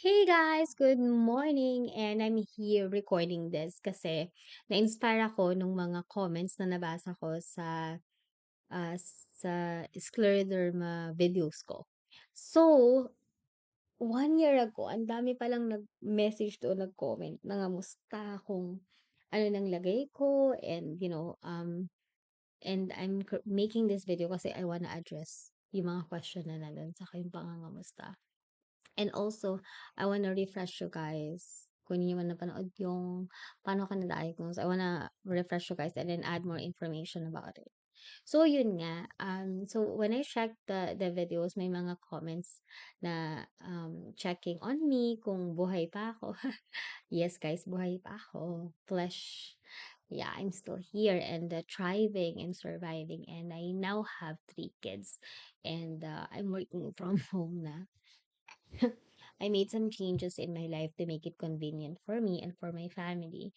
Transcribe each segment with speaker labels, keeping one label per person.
Speaker 1: Hey guys, good morning and I'm here recording this kasi na-inspire ako nung mga comments na nabasa ko sa scleroderma videos ko. So, 1 year ago, ang dami palang nag-message doon, nag-comment, nangamusta kung ano nang lagay ko and making this video kasi I wanna address yung mga question na nandun saka yung pangangamusta. And also, I wanna refresh you guys. Kung hindi niyo man napanood yung paano ka na-diagnose, I wanna refresh you guys and then add more information about it. So, yun nga. So when I checked the videos, may mga comments na checking on me kung buhay pa ako. Yes, guys, buhay pa ako. Flesh. Yeah, I'm still here and thriving and surviving. And I now have 3 kids. And I'm working from home na. I made some changes in my life to make it convenient for me and for my family.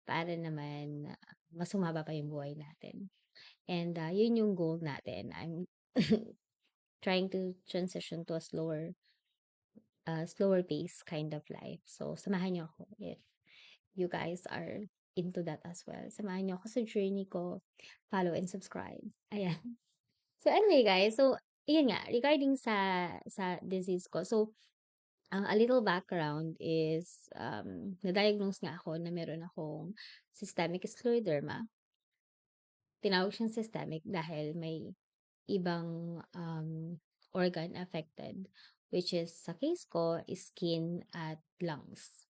Speaker 1: Para naman mas humaba pa yung buhay natin. And yun yung goal natin. I'm trying to transition to a slower pace kind of life. So, samahan niyo ako if you guys are into that as well. Samahan niyo ako sa journey ko. Follow and subscribe. Ayan. So, anyway guys. So, yun nga. Regarding sa disease ko. So, a little background is, na-diagnose nga ako na meron akong systemic scleroderma. Tinawag siyang systemic dahil may ibang organ affected, which is sa case ko, skin at lungs.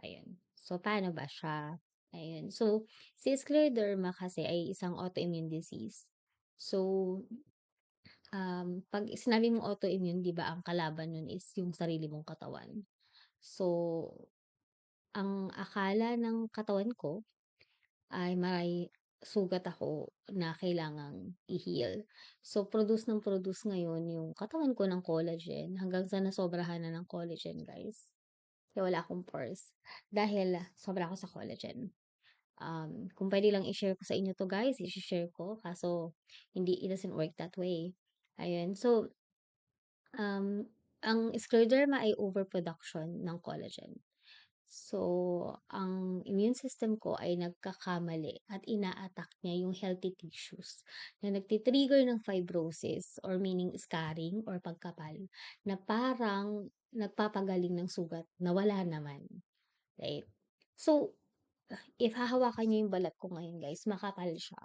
Speaker 1: Ayun. So, paano ba siya? Ayun. So, si scleroderma kasi ay isang autoimmune disease. So, 'pag sinabi mong autoimmune, 'di ba, ang kalaban nun is yung sarili mong katawan. So, ang akala ng katawan ko ay may sugat ako na kailangang i-heal. So, produce ng produce ngayon yung katawan ko ng collagen hanggang sa nasobrahan na ng collagen, guys. Kaya wala akong pores dahil sobra ako sa collagen. Kung puwede lang i-share ko sa inyo 'to, guys, i-she-share ko kaso it doesn't work that way. Ayun. So, um, ang scleroderma ay overproduction ng collagen. So, ang immune system ko ay nagkakamali at ina-attack niya yung healthy tissues na nagti-trigger ng fibrosis or meaning scarring or pagkapal na parang nagpapagaling ng sugat na wala naman, right? So, if hahawakan niyo yung balat ko ngayon, guys, makapal siya.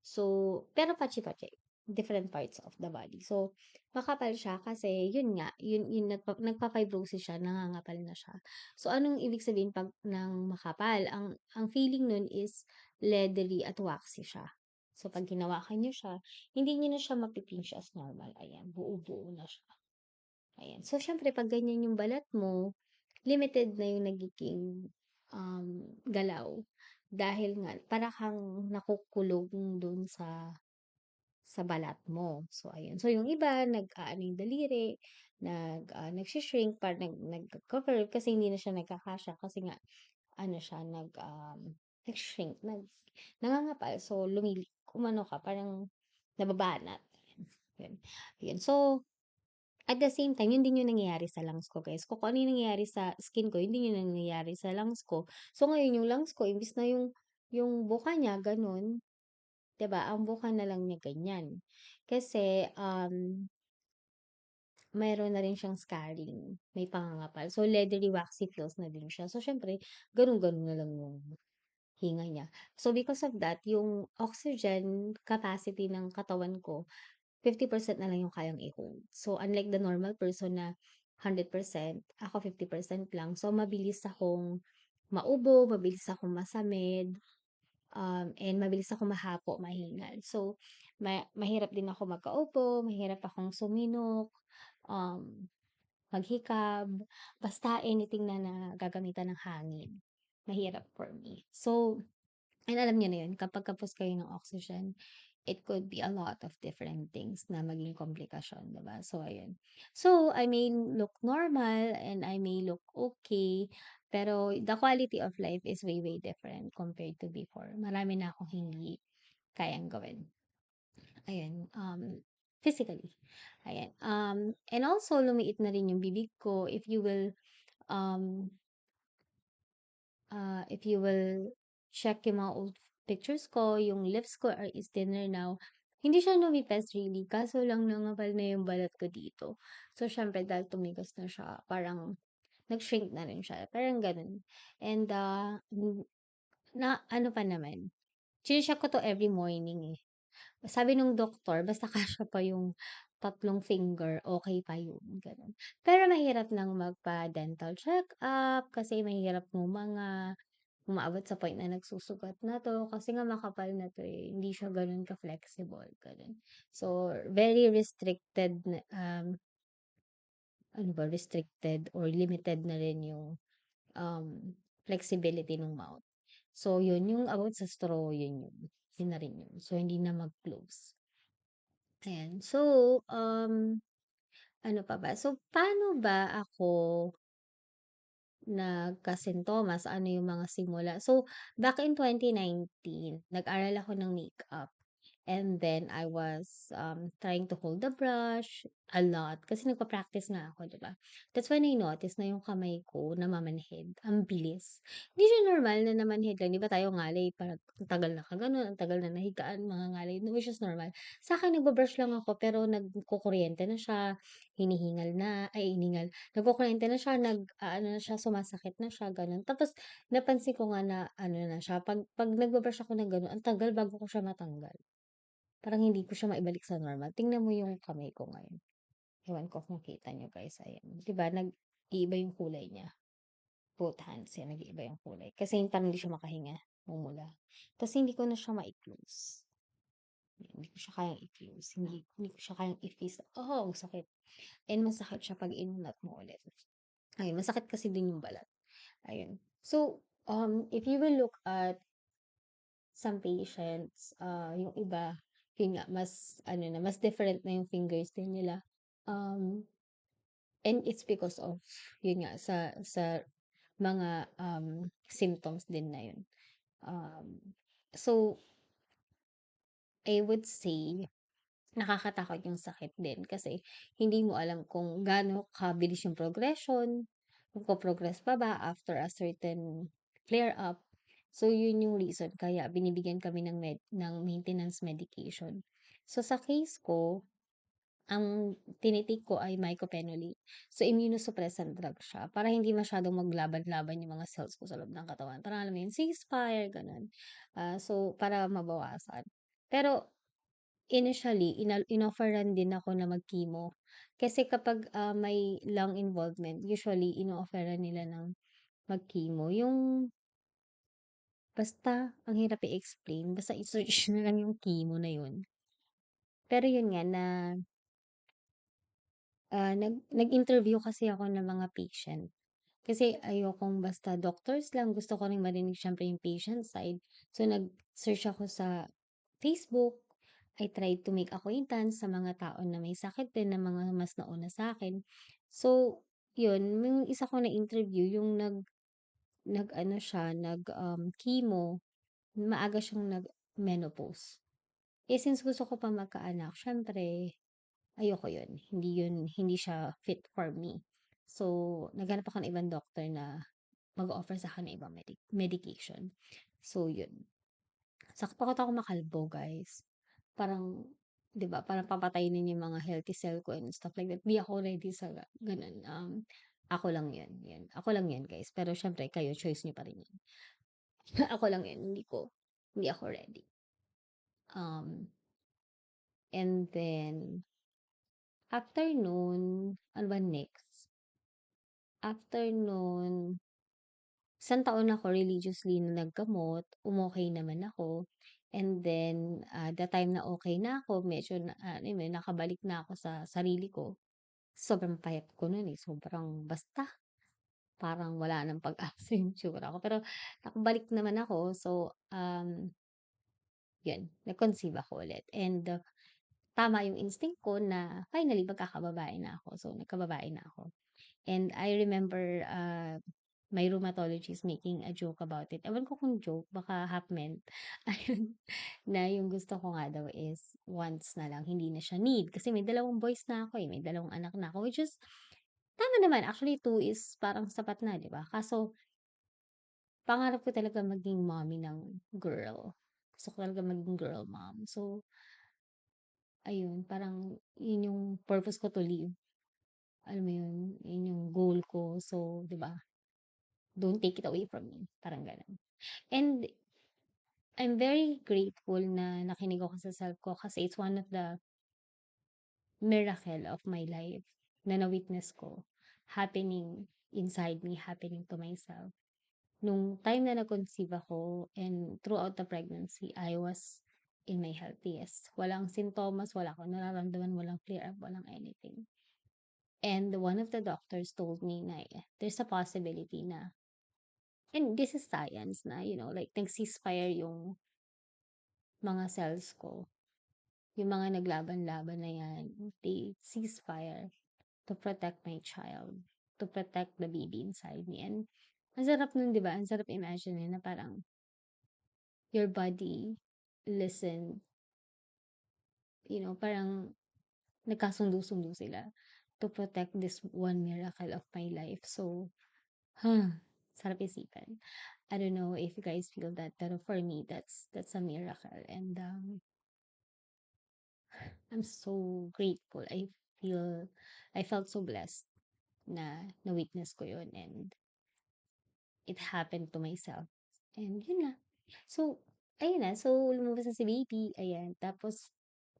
Speaker 1: So, pero patsi-patsi, different parts of the body. So, makapal siya kasi yun nga, yun nagpa-fibrosis siya, nangangapal na siya. So, anong ibig sabihin 'pag ng makapal? Ang feeling nun is leathery at waxy siya. So, 'pag hinawakan niyo siya, hindi niyo na siya mapi-pinch as normal, ayan, buo-buo na siya, ayan. So, siyempre 'pag ganyan yung balat mo, limited na yung nagiging, galaw dahil nga para kang nakukulong dun sa balat mo. So, ayun. So, yung iba nag-aano yung daliri, nagshi-shrink nagco-curve kasi hindi na siya nagkakasya kasi nga ano siya nag-shrink, nangangapal. So, umano ka parang nababanat, yun. Ayun. So, at the same time, yun din yung nangyayari sa lungs ko, guys. Kung ano yung nangyayari sa skin ko, yun din yung nangyayari sa lungs ko. So, ngayon yung lungs ko imbes na yung buka niya gano'n, 'di ba, ang buka na lang niya ganyan. Kasi, mayroon na rin siyang scarring, may pangangapal. So, leathery, waxy feels na din siya. So, siyempre gano'n-gano'n na lang yung hinga niya. So, because of that, yung oxygen capacity ng katawan ko 50% na lang yung kayang i-hold. So, unlike the normal person na 100%, ako 50% lang. So, mabilis akong maubo, mabilis akong masamid, and mabilis akong mahapo, mahingal. So, mahirap din ako magkaupo, mahirap akong suminok, um, maghikab, basta anything na nagagamitan ng hangin. Mahirap for me. So, and alam niyo na yun, kapag kapos kayo ng oxygen, it could be a lot of different things na maging komplikasyon, 'di ba? So, ayun. So, I may look normal and I may look okay, pero the quality of life is way, way different compared to before. Marami na akong hindi kayang gawin. Ayun. physically. Ayan. And also lumiit na rin yung bibig ko um, if you will check yung mga old pictures ko, yung lips ko is thinner now. Hindi siya lumipes really, kaso lang nangapal na yung balat ko dito. So, syempre, dahil tumigas na siya, parang nag-shrink na rin siya. Parang ganun. And, na, ano pa naman, chine-check ko to every morning eh. Sabi nung doktor, basta kasya pa yung 3 finger, okay pa yun, gano'n. Pero mahirap lang magpa-dental check-up kasi mahirap mga umaabot sa point na nagsusugat na 'to kasi nga makapal na 'to, eh, hindi siya gano'n ka-flexible, gano'n. So, very restricted na, ano ba, restricted or limited na rin yung, um, flexibility ng mouth. So, yun yung about sa straw, yun na rin yun. So, hindi na mag-close. Ayan. So, ano pa ba? So, paano ba ako nagkasintomas? Ano yung mga simula? So, back in 2019, nag-aral ako ng makeup. And then I was trying to hold the brush a lot kasi nagpa-practice nga ako, 'di ba? That's when I noticed na yung kamay ko namamanhid, ang bilis. Hindi siya normal na namanhid lang, 'di ba tayo ngalay parang ang tagal na kagano'n, ang tagal na nahigaan, mga ngalay, no, which is normal. Sa'kin nagba-brush lang ako pero nagkukuryente na siya, hinihingal na, ay hiningal, nagkukuryente na siya, ano na siya, sumasakit na siya, gano'n. Tapos napansin ko nga na ano na siya, 'pag nagba-brush ako ng gano'n, ang tagal bago ko siya matanggal. Parang hindi ko siya maibalik sa normal. Tingnan mo yung kamay ko ngayon. Ewan ko kung kita niyo guys, ayan. 'Di ba nag-iiba yung kulay niya. Both hands, yan, nag-iiba yung kulay. Kasi parang hindi siya makahinga, mumula. Tapos hindi ko na siya ma-close. Hindi ko siya kayang i-close. Hindi ko siya kayang i-fist. Oh, sakit. And masakit siya pag inunat mo ulit. Ayun, masakit kasi din yung balat. Ayun. So, if you will look at some patients, yung iba, yun nga, mas, ano na, mas different na yung fingers din nila. Um, and it's because of, yun nga, sa mga, symptoms din na yun. Um, so, I would say, nakakatakot yung sakit din kasi hindi mo alam kung gaano kabilis yung progression, kung progress pa ba after a certain flare up. So, yun yung reason kaya binibigyan kami ng maintenance medication. So, sa case ko, ang tinitik ko ay mycophenolate. So, immunosuppressant drug siya para hindi masyadong maglaban-laban yung mga cells ko sa loob ng katawan. Para alam mo yun, ceasefire, ganun. So, para mabawasan. Pero, initially, inofferan din ako na mag-chemo. Kasi kapag may lung involvement, usually, ino-offeran nila ng mag-chemo. Basta, ang hirap i-explain. Basta i-search na lang yung chemo na yun. Pero yun nga, nag-interview kasi ako ng mga patient. Kasi ayokong basta doctors lang. Gusto ko rin marinig syempre yung patient side. So, nag-search ako sa Facebook. I tried to make acquaintance sa mga tao na may sakit din, na mga mas nauna sa akin. So, yun, yung isa ko na interview, yung nag-ano siya, chemo, maaga siyang nag-menopause. Eh, since gusto ko pa magkaanak, syempre, ayoko yun. Hindi siya fit for me. So, naghanap ako ng ibang doctor na mag-offer sa akin ng ibang medication. So, yun. Sakto ako makalbo, guys. Parang, 'di ba, parang papatayin yung mga healthy cell ko and stuff like that. Di ako ready sa ganun. Ako lang yan. Yan. Ako lang yan, guys. Pero syempre, kayo, choice nyo pa rin yan. Ako lang yan. Hindi ako ready. Um, and then, after nun, ano ba next? After nun, isang taon ako religiously na naggamot, umokey naman ako. And then, the time na okay na ako, medyo na, ano yun, nakabalik na ako sa sarili ko. Sobrang payat ko nun eh. Sobrang basta. Parang wala ng pag-asa yung tsura ko. Pero nakabalik naman ako. So, yun, nag-conceive ako ulit. And tama yung instinct ko na finally magkakababae na ako. So, nagkababae na ako. And I remember, my rheumatologist making a joke about it. Ewan ko kung joke, baka half meant. Ayun, na yung gusto ko nga daw is wants na lang, hindi na siya need. Kasi may dalawang boys na ako eh, may dalawang anak na ako, which is, tama naman. Actually, two is parang sapat na, di ba? Kaso, pangarap ko talaga maging mommy ng girl. Gusto ko talaga maging girl mom. So, ayun, parang yun yung purpose ko to live. Alam mo yun, yun yung goal ko. So, di ba? Don't take it away from me. Parang ganun. And I'm very grateful na nakinig ako sa self ko kasi it's one of the miracle of my life na na-witness ko happening inside me, happening to myself. Nung time na nag-conceive ako and throughout the pregnancy, I was in my healthiest. Walang sintomas, wala akong nararamdaman, walang flare up, walang anything. And one of the doctors told me na there's a possibility na, and this is science na, like nag-ceasefire yung mga cells ko. Yung mga naglaban-laban na yan, they ceasefire to protect my child, to protect the baby inside me. And ang sarap nun, di ba? Ang sarap imagine na parang your body listen, parang nagkasundo-sundo sila to protect this one miracle of my life. So, sarap isipan. I don't know if you guys feel that, pero for me, that's a miracle. And I'm so grateful. I felt so blessed na na-witness ko yun and it happened to myself. And yun na. So, ayun na. So, lumabas na si baby. Ayan. Tapos,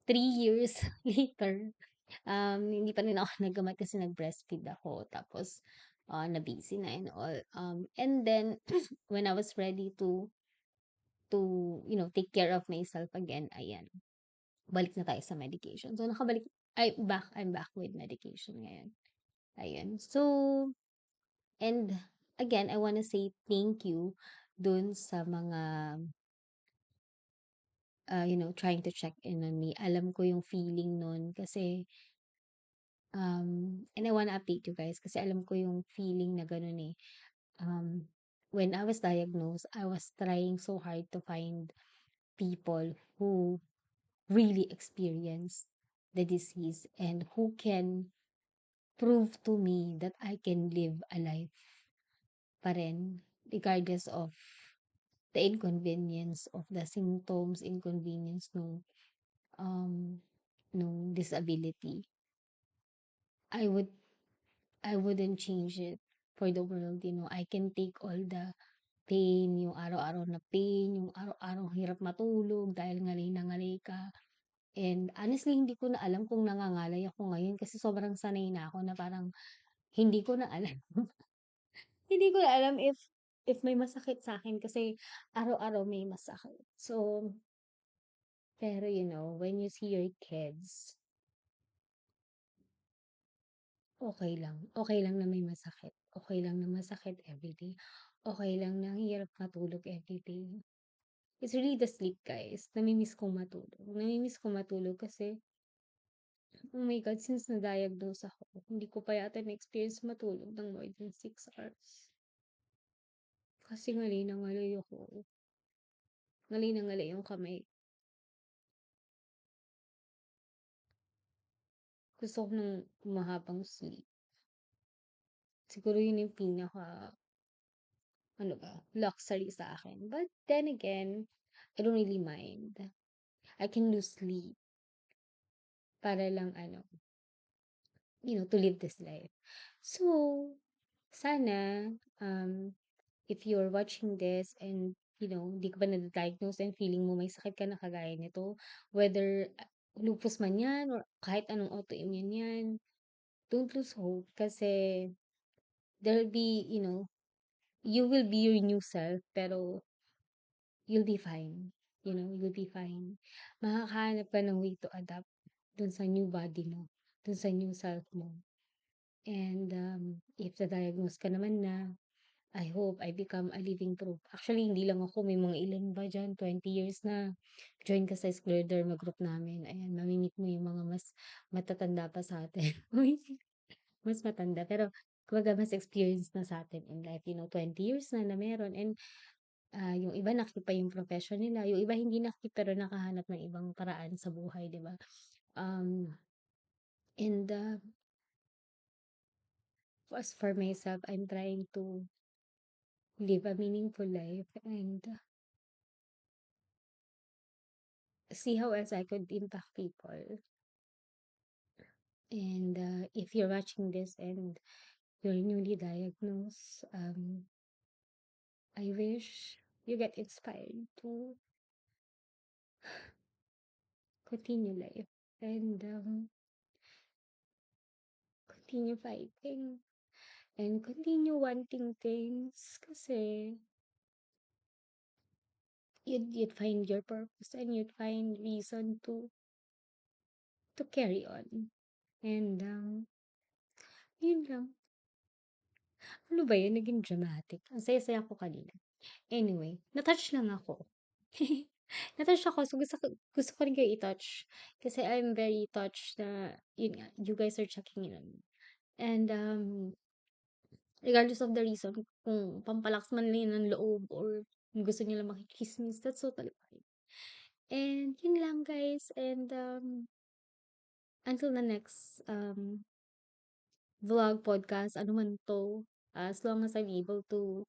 Speaker 1: 3 years later, hindi pa rin ako naggamot kasi nag-breastfeed ako. Tapos, na-busy na and all. And then, when I was ready to take care of myself again, ayan. Balik na tayo sa medication. So, I'm back with medication ngayon. Ayun. So, and again, I wanna say thank you dun sa mga, trying to check in on me. Alam ko yung feeling nun kasi, and I wanna update you guys kasi alam ko yung feeling na ganun eh. Um, when I was diagnosed, I was trying so hard to find people who really experienced the disease and who can prove to me that I can live a life pa rin regardless of the inconvenience of the symptoms, inconvenience um nung disability. I would I wouldn't change it for the world. I can take all the pain, yung araw-araw na pain, yung araw-araw hirap matulog dahil ngalay na ngalay ka. And honestly, hindi ko na alam kung nangangalay ako ngayon kasi sobrang sanay na ako na parang hindi ko na alam. Hindi ko na alam if may masakit sa akin kasi araw-araw may masakit. So, pero when you see your kids, okay lang. Okay lang na may masakit. Okay lang na masakit everyday. Okay lang na ang hirap matulog everyday. It's really the sleep, guys. Namimiss kong matulog. Namimiss kong matulog kasi, oh my God, since na-diagnose ako, hindi ko pa yata na-experience matulog ng more than 6 hours. Kasi ngalay na ngalay ako. Ngalay na ngalay yung kamay. Gusto ko ng mahabang sleep. Siguro yun yung pinaka, luxury sa akin. But then again, I don't really mind. I can lose sleep para lang, to live this life. So, sana, if you're watching this and, hindi ka pa na-diagnose and feeling mo may sakit ka na kagaya nito, whether lupus man yan or kahit anong autoimmune yan, don't lose hope kasi there'll be, you will be your new self, pero you'll be fine. You'll be fine. Makakahanap ka ng way to adapt dun sa new body mo, dun sa new self mo. And if na-diagnose ka naman na, I hope I become a living proof. Actually, hindi lang ako, may mga ilan ba dyan, 20 years na. Join ka sa Scleroderma group namin. Ayan, mamimit mo yung mga mas matatanda pa sa atin. Uy, mas matanda. Pero kumbaga mas experience na sa'tin in life, 20 years na meron and, yung iba nakita pa yung profession nila, yung iba hindi nakita pero nakahanap ng ibang paraan sa buhay, 'di ba? Um, and, as for myself, I'm trying to live a meaningful life and see how else I could impact people. And, if you're watching this and you're newly diagnosed, I wish you get inspired to continue life and, continue fighting and continue wanting things kasi you'd find your purpose and you'd find reason to carry on. And, yun lang. Ano ba yun, naging dramatic. Ang saya-saya ko kanina. Anyway, na-touch lang ako. Na-touch ako, so gusto ko rin kayo i-touch. Kasi I'm very touched na, yun nga, you guys are checking in on me. And, regardless of the reason, kung pampalakas man lang yun ng loob or kung gusto nyo lang makichismis, that's totally fine. And, yun lang guys. And, until the next, vlog, podcast, ano man to, as long as I'm able to,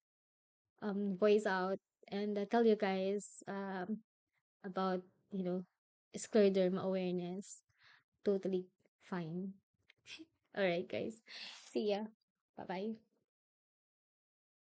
Speaker 1: voice out and tell you guys, about, scleroderma awareness, totally fine. Alright guys, see ya. Bye bye.